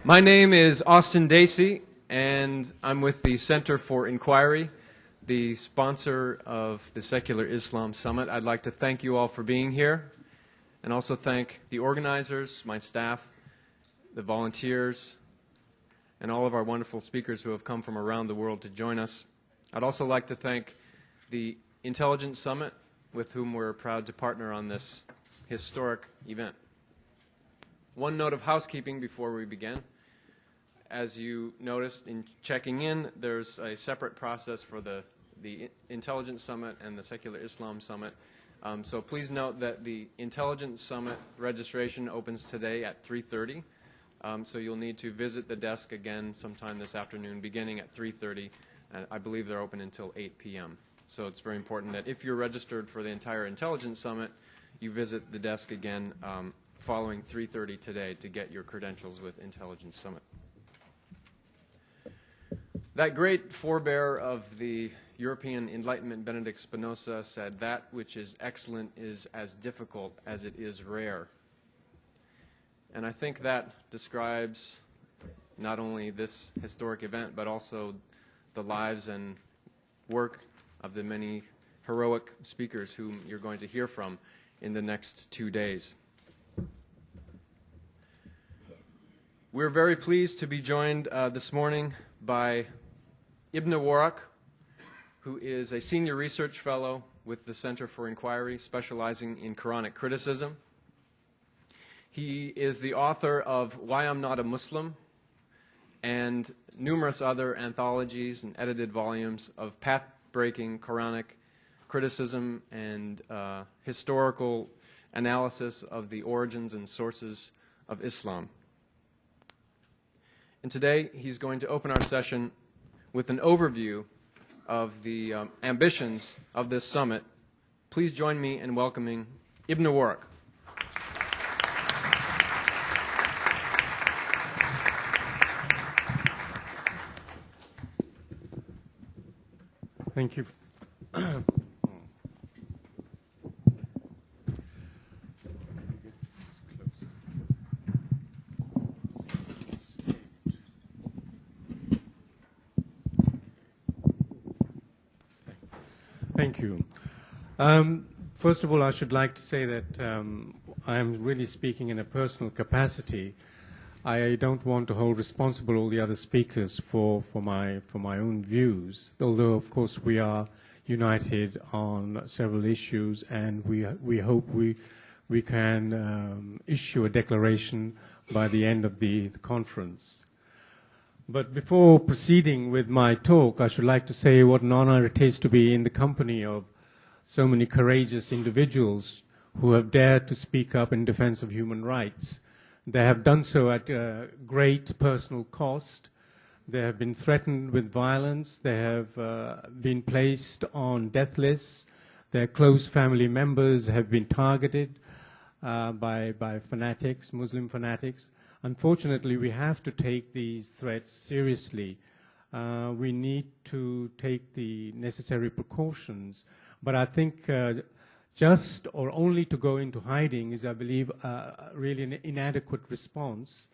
My name is Austin Dacey, and I'm with the Center for Inquiry, the sponsor of the Secular Islam Summit. I'd like to thank you all for being here, and also thank the organizers, my staff, the volunteers, and all of our wonderful speakers who have come from around the world to join us. I'd also like to thank the Intelligence Summit, with whom we're proud to partner on this historic event. One note of housekeeping before we begin. As you noticed in checking in, there's a separate process for the Intelligence Summit and the Secular Islam Summit. So please note that the Intelligence Summit registration opens today at 3:30. So you'll need to visit the desk again sometime this afternoon, beginning at 3:30. And I believe they're open until 8 p.m. So it's very important that if you're registered for the entire Intelligence Summit, you visit the desk again following 3:30 today to get your credentials with Intelligence Summit. That great forebearer of the European Enlightenment, Benedict Spinoza, said, "That which is excellent is as difficult as it is rare." And I think that describes not only this historic event, but also the lives and work of the many heroic speakers whom you're going to hear from in the next 2 days. We're very pleased to be joined this morning by Ibn Warraq, who is a senior research fellow with the Center for Inquiry, specializing in Quranic criticism. He is the author of Why I'm Not a Muslim and numerous other anthologies and edited volumes of path-breaking Quranic criticism and historical analysis of the origins and sources of Islam. And today he's going to open our session with an overview of the ambitions of this summit. Please join me in welcoming Ibn Warraq. Thank you. Thank you. First of all, I should like to say that I am really speaking in a personal capacity. I don't want to hold responsible all the other speakers for my own views, although, of course, we are united on several issues, and we hope we can issue a declaration by the end of the conference. But before proceeding with my talk, I should like to say what an honor it is to be in the company of so many courageous individuals who have dared to speak up in defense of human rights. They have done so at great personal cost. They have been threatened with violence. They have been placed on death lists. Their close family members have been targeted by fanatics, Muslim fanatics. Unfortunately, we have to take these threats seriously. We need to take the necessary precautions. But I think just or only to go into hiding is, I believe, really an inadequate response.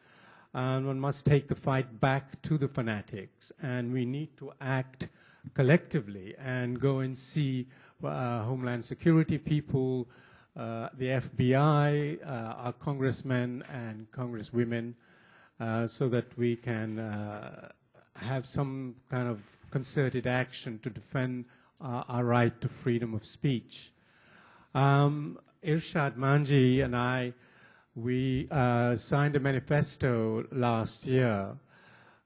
One must take the fight back to the fanatics. And we need to act collectively and go and see Homeland Security people, the FBI, our congressmen and congresswomen, so that we can have some kind of concerted action to defend our right to freedom of speech. Irshad Manji and I, we signed a manifesto last year.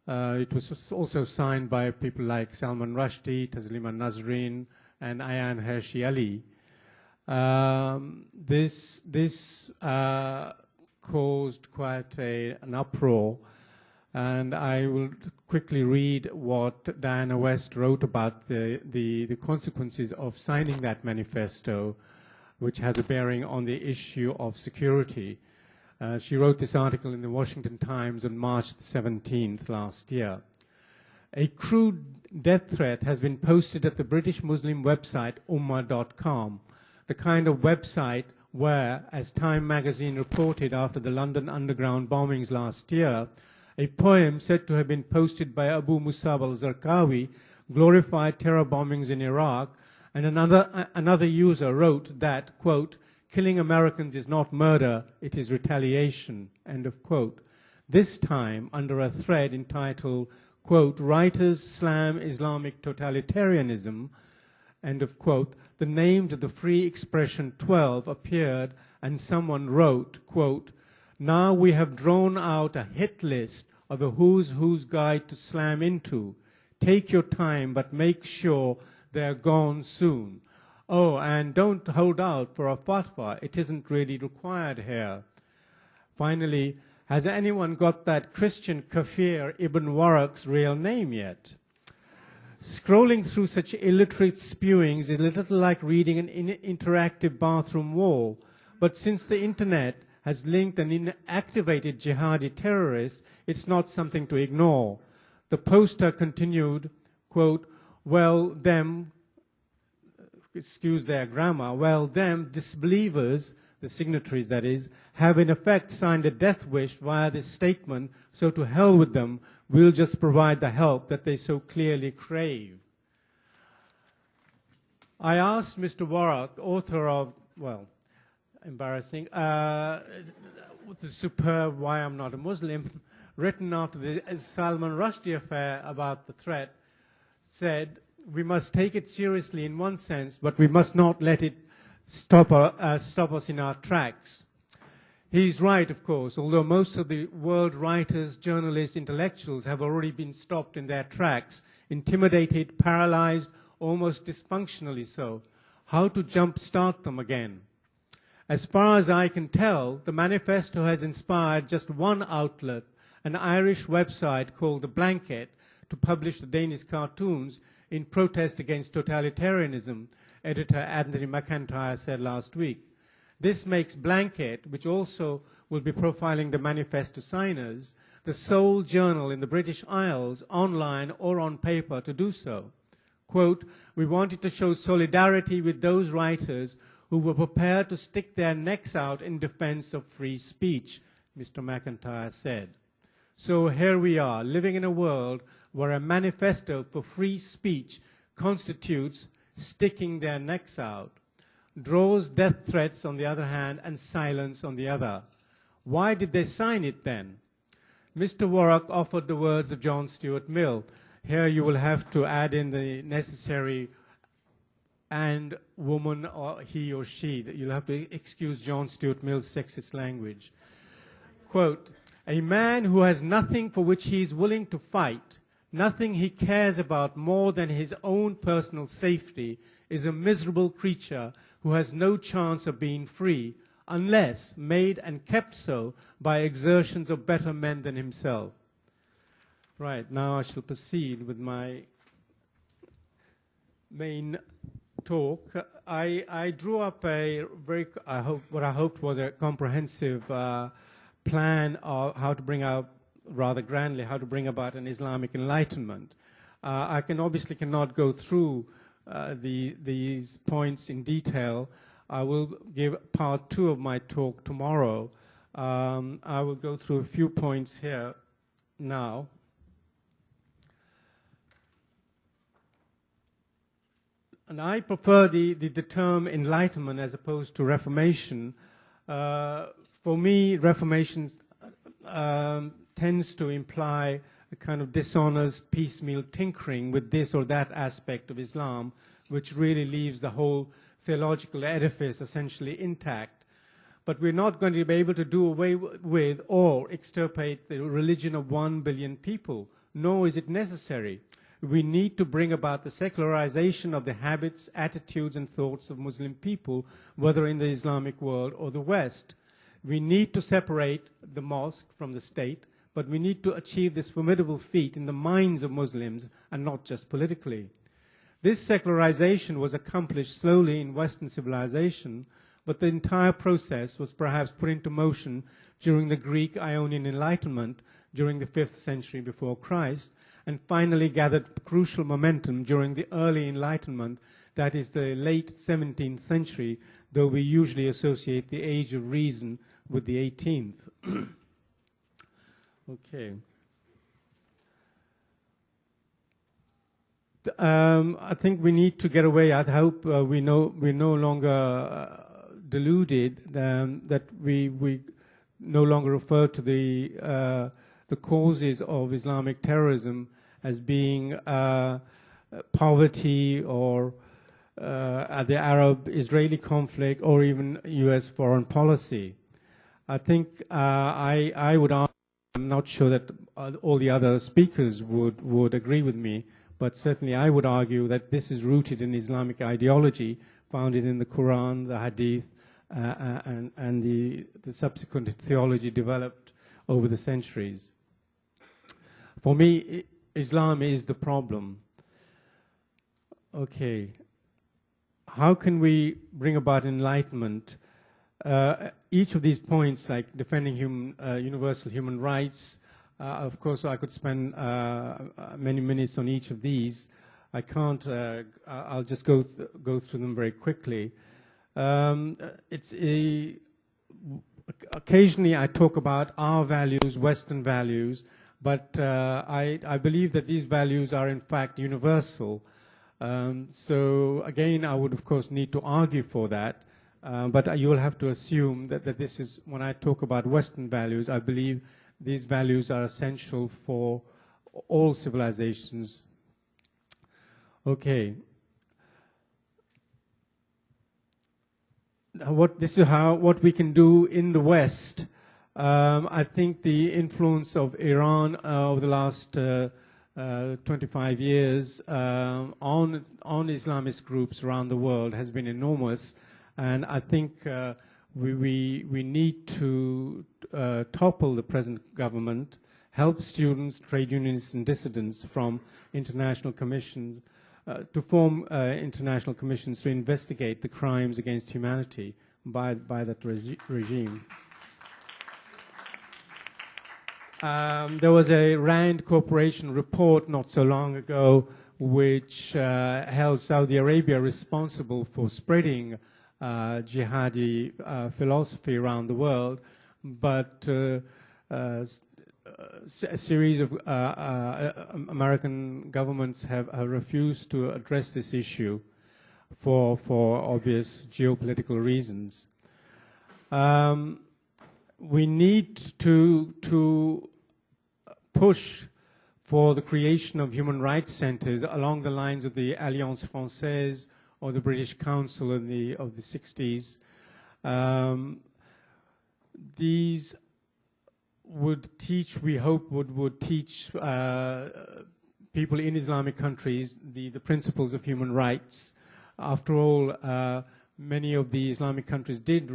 It was also signed by people like Salman Rushdie, Taslima Nasreen, and Ayan Hershey Ali. This caused quite an uproar, and I will quickly read what Diana West wrote about the consequences of signing that manifesto, which has a bearing on the issue of security. She wrote this article in the Washington Times on March 17th last year. A crude death threat has been posted at the British Muslim website ummah.com, the kind of website where, as Time magazine reported after the London underground bombings last year, A poem said to have been posted by Abu Musab al-Zarqawi glorified terror bombings in Iraq, and another user wrote that, quote, killing Americans is not murder, it is retaliation, end of quote. This time under a thread entitled, quote, writers slam Islamic totalitarianism, end of quote, the names of the free expression 12 appeared, and someone wrote, quote, now we have drawn out a hit list of a who's guide to slam into. Take your time, but make sure they're gone soon. Oh, and don't hold out for a fatwa. It isn't really required here. Finally, has anyone got that Christian kafir Ibn Waraq's real name yet? Scrolling through such illiterate spewings is a little like reading an interactive bathroom wall. But since the internet has linked an inactivated jihadi terrorist, it's not something to ignore. The poster continued, quote, well, them, excuse their grammar, well, them disbelievers, the signatories that is, have in effect signed a death wish via this statement, so to hell with them, we'll just provide the help that they so clearly crave. I asked Mr. Waraq, author of, well, embarrassing, the superb Why I'm Not a Muslim, written after the Salman Rushdie affair about the threat, said, we must take it seriously in one sense, but we must not let it stop us in our tracks. He's right, of course, although most of the world writers, journalists, intellectuals have already been stopped in their tracks, intimidated, paralyzed, almost dysfunctionally so. How to jumpstart them again? As far as I can tell, the manifesto has inspired just one outlet, an Irish website called The Blanket, to publish the Danish cartoons in protest against totalitarianism, editor Anthony McIntyre said last week. This makes Blanket, which also will be profiling the manifesto signers, the sole journal in the British Isles, online or on paper, to do so. Quote, we wanted to show solidarity with those writers who were prepared to stick their necks out in defense of free speech, Mr. McIntyre said. So here we are, living in a world where a manifesto for free speech constitutes sticking their necks out, draws death threats on the other hand and silence on the other. Why did they sign it then? Mr. Waraq offered the words of John Stuart Mill. Here you will have to add in the necessary and woman or he or she, that you'll have to excuse John Stuart Mill's sexist language. Quote, a man who has nothing for which he is willing to fight, nothing he cares about more than his own personal safety, is a miserable creature who has no chance of being free, unless made and kept so by exertions of better men than himself. Right, now I shall proceed with my main talk. I drew up a very, what I hoped was a comprehensive plan of how to bring out, rather grandly, how to bring about an Islamic enlightenment. I obviously cannot go through these points in detail. I will give part 2 of my talk tomorrow. I will go through a few points here now. And I prefer the term enlightenment as opposed to reformation. For me, reformation tends to imply a kind of dishonest, piecemeal tinkering with this or that aspect of Islam, which really leaves the whole theological edifice essentially intact. But we're not going to be able to do away with or extirpate the religion of 1 billion people, nor is it necessary. We need to bring about the secularization of the habits, attitudes, and thoughts of Muslim people, whether in the Islamic world or the West. We need to separate the mosque from the state, but we need to achieve this formidable feat in the minds of Muslims and not just politically. This secularization was accomplished slowly in Western civilization, but the entire process was perhaps put into motion during the Greek Ionian Enlightenment during the 5th century before Christ, and finally gathered crucial momentum during the early Enlightenment, that is the late 17th century, though we usually associate the Age of Reason with the 18th. Okay. I think we need to get away. I hope we're no longer deluded that we no longer refer to the causes of Islamic terrorism as being poverty or the Arab-Israeli conflict or even U.S. foreign policy. I think I would argue, I'm not sure that all the other speakers would agree with me, but certainly I would argue that this is rooted in Islamic ideology founded in the Quran, the Hadith, and the subsequent theology developed over the centuries. For me, Islam is the problem. Okay. How can we bring about enlightenment? Each of these points, like defending universal human rights, of course, I could spend many minutes on each of these. I can't. I'll just go through them very quickly. Occasionally, I talk about our values, Western values, but I believe that these values are in fact universal. So again, I would of course need to argue for that. But you will have to assume that this is, when I talk about Western values, I believe these values are essential for all civilizations. Okay. What we can do in the West. I think the influence of Iran over the last 25 years on Islamist groups around the world has been enormous. And I think we need to topple the present government, help students, trade unionists, and dissidents from international commissions, to form international commissions to investigate the crimes against humanity by that regime. There was a RAND Corporation report not so long ago which held Saudi Arabia responsible for spreading jihadi philosophy around the world, but a series of American governments have refused to address this issue for obvious geopolitical reasons. We need to push for the creation of human rights centers along the lines of the Alliance Française or the British Council of the 60s. These would teach, we hope, would teach people in Islamic countries the principles of human rights. After all, many of the Islamic countries did,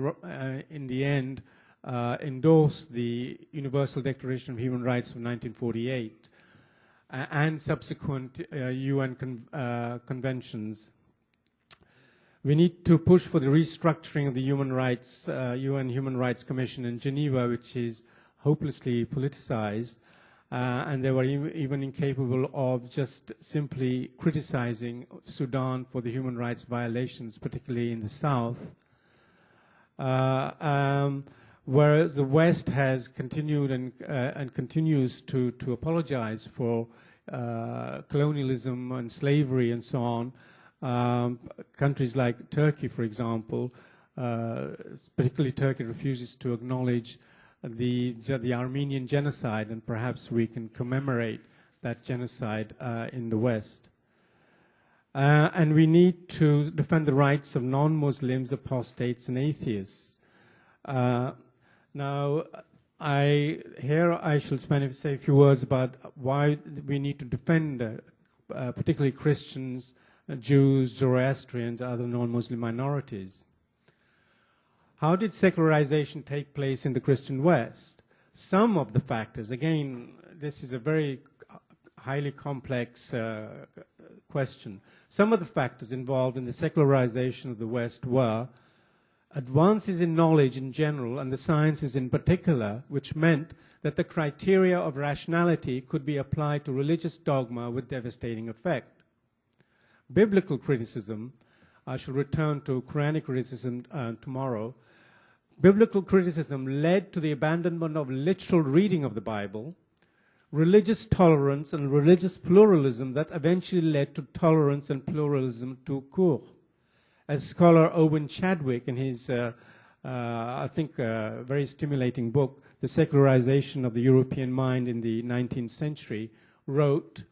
in the end, endorse the Universal Declaration of Human Rights of 1948 and subsequent UN conventions. We need to push for the restructuring of the UN Human Rights Commission in Geneva, which is hopelessly politicized, and they were even incapable of just simply criticizing Sudan for the human rights violations, particularly in the south. Whereas the West has continued and continues to apologize for colonialism and slavery and so on. Countries like Turkey, for example, particularly Turkey refuses to acknowledge the Armenian genocide, and perhaps we can commemorate that genocide in the West. And we need to defend the rights of non-Muslims, apostates, and atheists. Now, I shall say a few words about why we need to defend particularly Christians, Jews, Zoroastrians, other non-Muslim minorities. How did secularization take place in the Christian West? Some of the factors, again, this is a very highly complex question. Some of the factors involved in the secularization of the West were advances in knowledge in general and the sciences in particular, which meant that the criteria of rationality could be applied to religious dogma with devastating effect. Biblical criticism, I shall return to Quranic criticism tomorrow. Biblical criticism led to the abandonment of literal reading of the Bible, religious tolerance and religious pluralism that eventually led to tolerance and pluralism tout court. As scholar Owen Chadwick, in his, I think, very stimulating book, The Secularization of the European Mind in the 19th Century, wrote,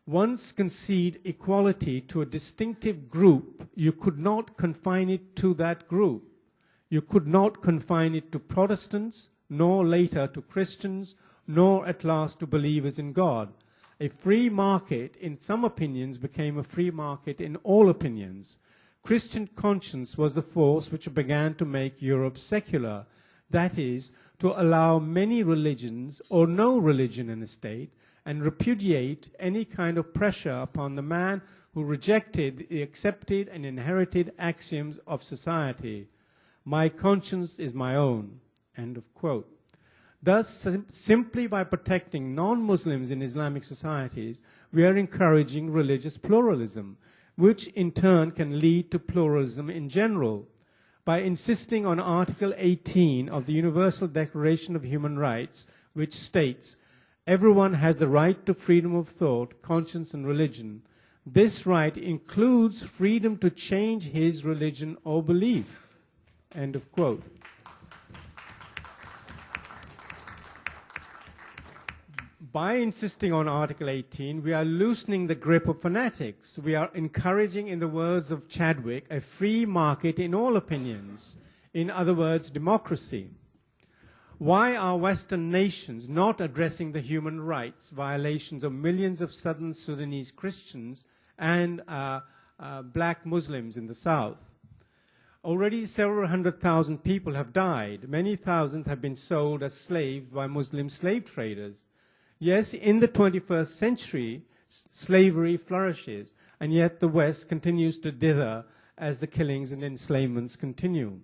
"Once concede equality to a distinctive group, you could not confine it to that group. You could not confine it to Protestants, nor later to Christians, nor at last to believers in God. A free market in some opinions became a free market in all opinions. Christian conscience was the force which began to make Europe secular, that is, to allow many religions or no religion in a state, and repudiate any kind of pressure upon the man who rejected the accepted and inherited axioms of society. My conscience is my own." End of quote. Thus, simply by protecting non-Muslims in Islamic societies, we are encouraging religious pluralism, which in turn can lead to pluralism in general. By insisting on Article 18 of the Universal Declaration of Human Rights, which states, "Everyone has the right to freedom of thought, conscience, and religion," this right includes freedom to change his religion or belief. End of quote. By insisting on Article 18, we are loosening the grip of fanatics. We are encouraging, in the words of Chadwick, a free market in all opinions. In other words, democracy. Why are Western nations not addressing the human rights violations of millions of southern Sudanese Christians and black Muslims in the south? Already several 100,000 people have died. Many thousands have been sold as slaves by Muslim slave traders. Yes, in the 21st century, slavery flourishes, and yet the West continues to dither as the killings and enslavements continue.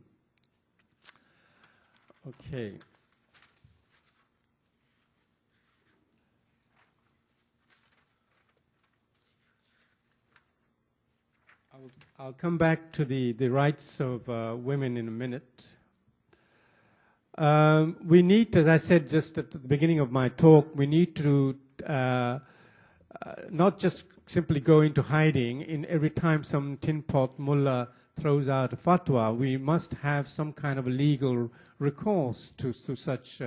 Okay. I'll come back to the rights of women in a minute. We need, as I said just at the beginning of my talk, we need to not just simply go into hiding. In every time some tin pot mullah throws out a fatwa, we must have some kind of a legal recourse to such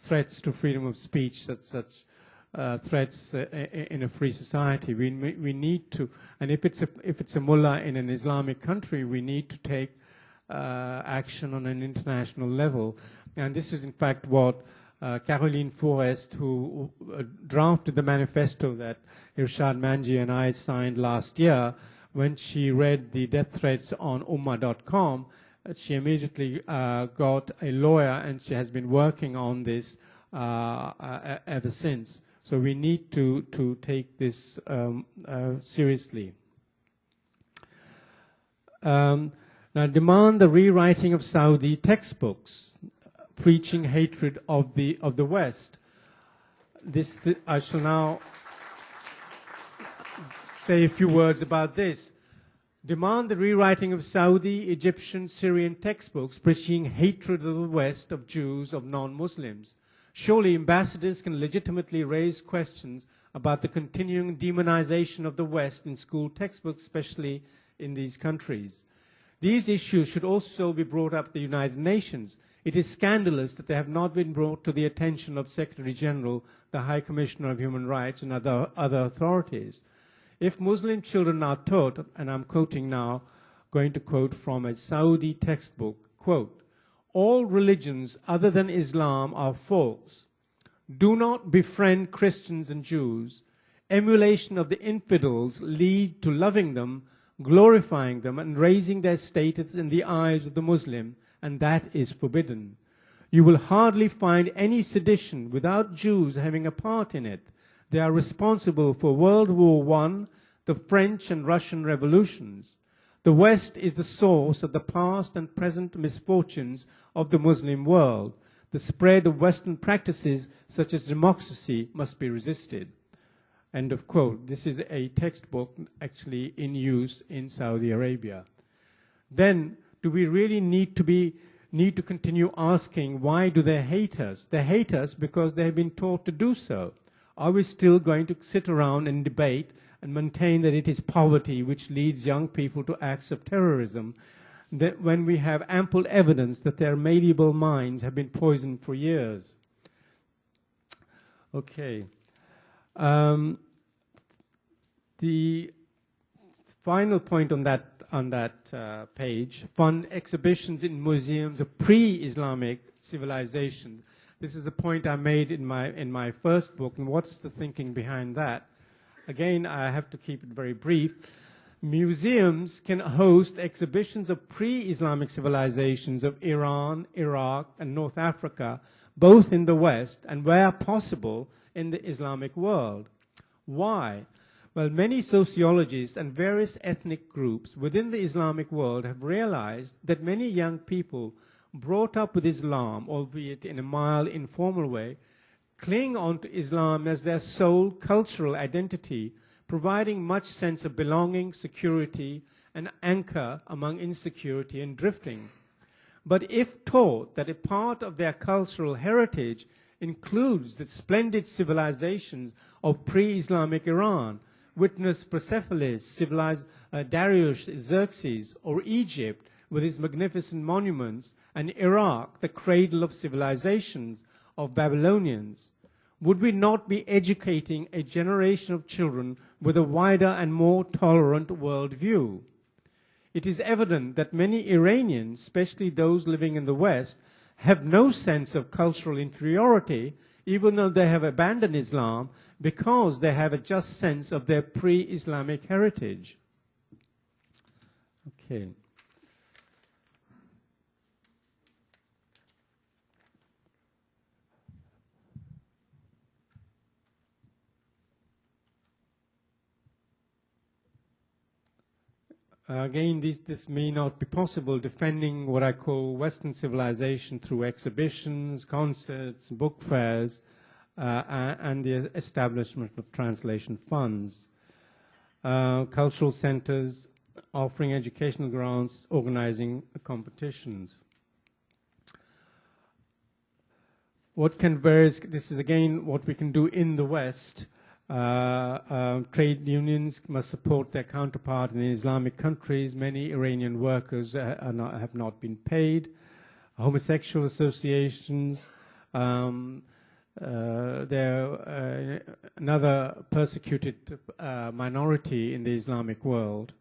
threats to freedom of speech, such threats in a free society. We need to, and if it's a mullah in an Islamic country, we need to take action on an international level. And this is in fact what Caroline Forrest, who drafted the manifesto that Irshad Manji and I signed last year, when she read the death threats on Ummah.com, she immediately got a lawyer, and she has been working on this ever since. So we need to take this seriously. Now, demand the rewriting of Saudi textbooks, preaching hatred of the West. This, I shall now say a few words about this. Demand the rewriting of Saudi, Egyptian, Syrian textbooks, preaching hatred of the West, of Jews, of non-Muslims. Surely ambassadors can legitimately raise questions about the continuing demonization of the West in school textbooks, especially in these countries. These issues should also be brought up at the United Nations. It is scandalous that they have not been brought to the attention of Secretary General, the High Commissioner of Human Rights, and other authorities. If Muslim children are taught, and I'm quoting now, going to quote from a Saudi textbook, quote, "All religions other than Islam are false. Do not befriend Christians and Jews. Emulation of the infidels lead to loving them, glorifying them, and raising their status in the eyes of the Muslim, and that is forbidden. You will hardly find any sedition without Jews having a part in it. They are responsible for World War I, the French and Russian revolutions. The West is the source of the past and present misfortunes of the Muslim world. The spread of Western practices such as democracy must be resisted." End of quote. This is a textbook actually in use in Saudi Arabia. Then, do we really need to be need to continue asking, why do they hate us? They hate us because they have been taught to do so. Are we still going to sit around and debate and maintain that it is poverty which leads young people to acts of terrorism, that when we have ample evidence that their malleable minds have been poisoned for years? Okay. The final point on that page: fund exhibitions in museums of pre-Islamic civilization. This is a point I made in my first book, and what's the thinking behind that? Again, I have to keep it very brief. Museums can host exhibitions of pre-Islamic civilizations of Iran, Iraq, and North Africa, both in the West and, where possible, in the Islamic world. Why? Well, many sociologists and various ethnic groups within the Islamic world have realized that many young people brought up with Islam, albeit in a mild, informal way, cling on to Islam as their sole cultural identity, providing much sense of belonging, security, and anchor among insecurity and drifting. But if taught that a part of their cultural heritage includes the splendid civilizations of pre-Islamic Iran, witness Persepolis, Darius, Xerxes, or Egypt with its magnificent monuments, and Iraq, the cradle of civilizations of Babylonians, would we not be educating a generation of children with a wider and more tolerant worldview? It is evident that many Iranians, especially those living in the West, have no sense of cultural inferiority, even though they have abandoned Islam, because they have a just sense of their pre-Islamic heritage. Okay. Again, this may not be possible, defending what I call Western civilization through exhibitions, concerts, book fairs, and the establishment of translation funds. Cultural centers, offering educational grants, organizing competitions. This is again what we can do in the West. Trade unions must support their counterpart in the Islamic countries. Many Iranian workers have not been paid. Homosexual associations, they're another persecuted minority in the Islamic world.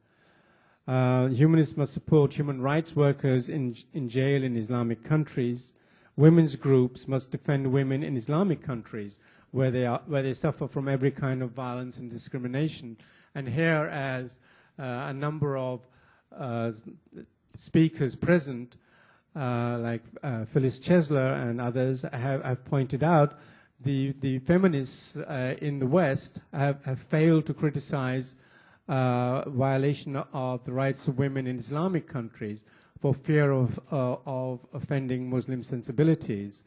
Humanists must support human rights workers in jail in Islamic countries. Women's groups must defend women in Islamic countries where they suffer from every kind of violence and discrimination. And here, as a number of speakers present, like Phyllis Chesler and others have pointed out, the feminists in the West have failed to criticize violation of the rights of women in Islamic countries for fear of offending Muslim sensibilities.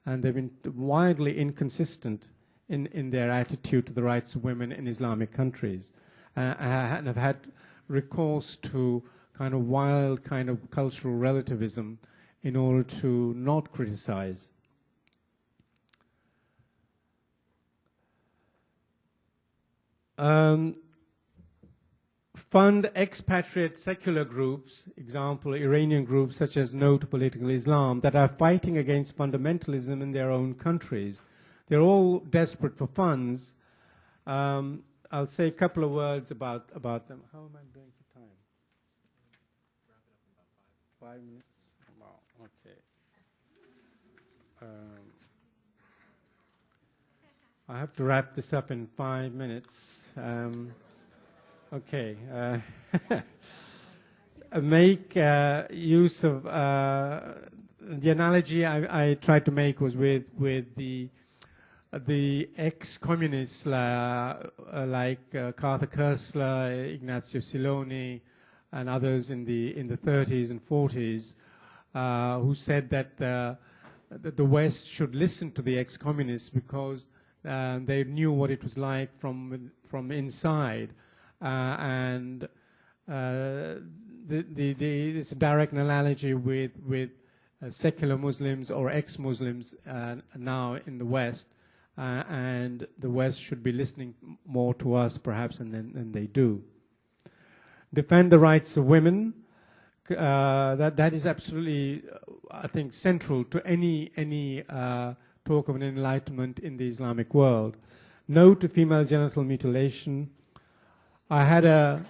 And they've been wildly inconsistent in their attitude to the rights of women in Islamic countries. And have had recourse to kind of wild kind of cultural relativism in order to not criticize. Fund expatriate secular groups, example, Iranian groups such as No to Political Islam, that are fighting against fundamentalism in their own countries. They're all desperate for funds. I'll say a couple of words about them. How am I doing for time? Wrap it up in about 5 minutes. Wow, okay. I have to wrap this up in 5 minutes. Okay. Make use of the analogy I tried to make was with the ex-communists like Carter Koestler, Ignazio Siloni, and others in the 30s and 40s, who said that the West should listen to the ex-communists because they knew what it was like from inside. This direct analogy with secular Muslims or ex-Muslims now in the West, and the West should be listening more to us perhaps than they do. Defend the rights of women. That is absolutely, I think, central to any talk of an enlightenment in the Islamic world. No to female genital mutilation. I had a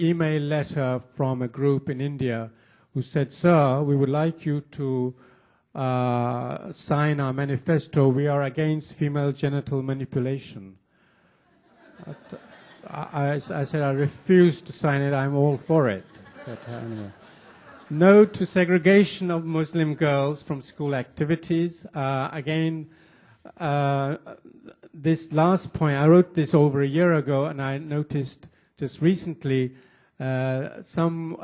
email letter from a group in India who said, "Sir, we would like you to sign our manifesto. We are against female genital manipulation." I said, "I refuse to sign it. I'm all for it." But, anyway. No to segregation of Muslim girls from school activities. This last point, I wrote this over a year ago, and I noticed just recently some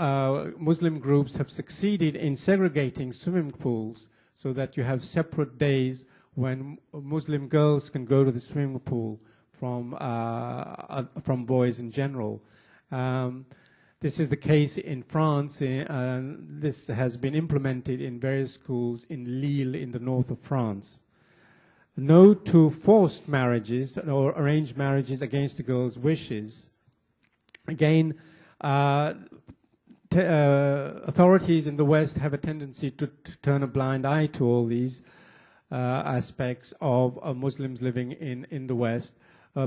Muslim groups have succeeded in segregating swimming pools so that you have separate days when Muslim girls can go to the swimming pool from boys in general. This is the case in France. This has been implemented in various schools in Lille in the north of France. No to forced marriages or arranged marriages against a girl's wishes. Again, authorities in the West have a tendency to turn a blind eye to all these aspects of Muslims living in the West.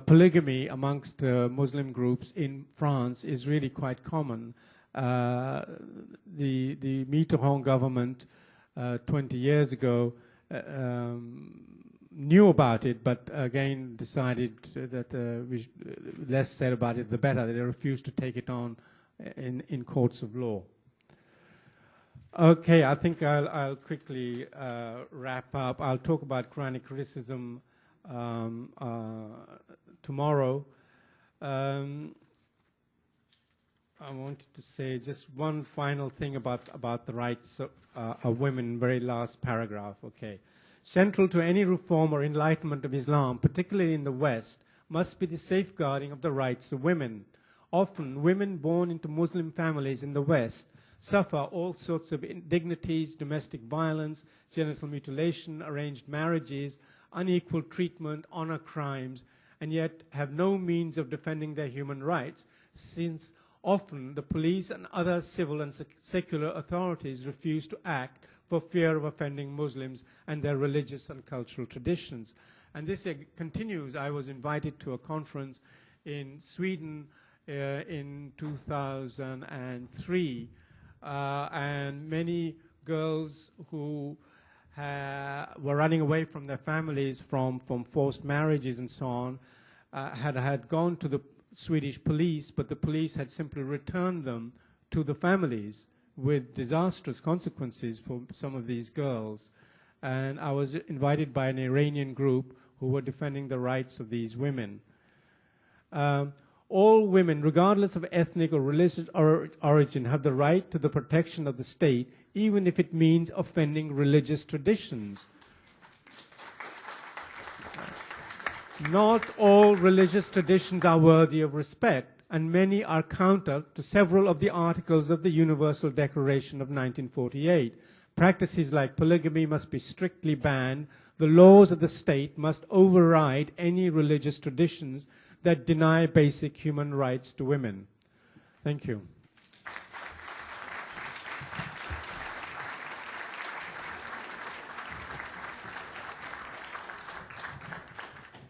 Polygamy amongst Muslim groups in France is really quite common. The Mitterrand government 20 years ago knew about it, but again decided that less said about it, the better. They refused to take it on in courts of law. Okay, I think I'll quickly wrap up. I'll talk about Quranic criticism tomorrow. I wanted to say just one final thing about the rights of women, very last paragraph. Okay. Central to any reform or enlightenment of Islam, particularly in the West, must be the safeguarding of the rights of women. Often, women born into Muslim families in the West suffer all sorts of indignities, domestic violence, genital mutilation, arranged marriages, unequal treatment, honor crimes, and yet have no means of defending their human rights, since often the police and other civil and secular authorities refuse to act for fear of offending Muslims and their religious and cultural traditions. And this continues. I was invited to a conference in Sweden in 2003, and many girls who were running away from their families from forced marriages and so on had gone to the Swedish police, but the police had simply returned them to the families with disastrous consequences for some of these girls. And I was invited by an Iranian group who were defending the rights of these women. All women, regardless of ethnic or religious origin, have the right to the protection of the state, even if it means offending religious traditions. Not all religious traditions are worthy of respect, and many are counter to several of the articles of the Universal Declaration of 1948. Practices like polygamy must be strictly banned. The laws of the state must override any religious traditions that deny basic human rights to women. Thank you.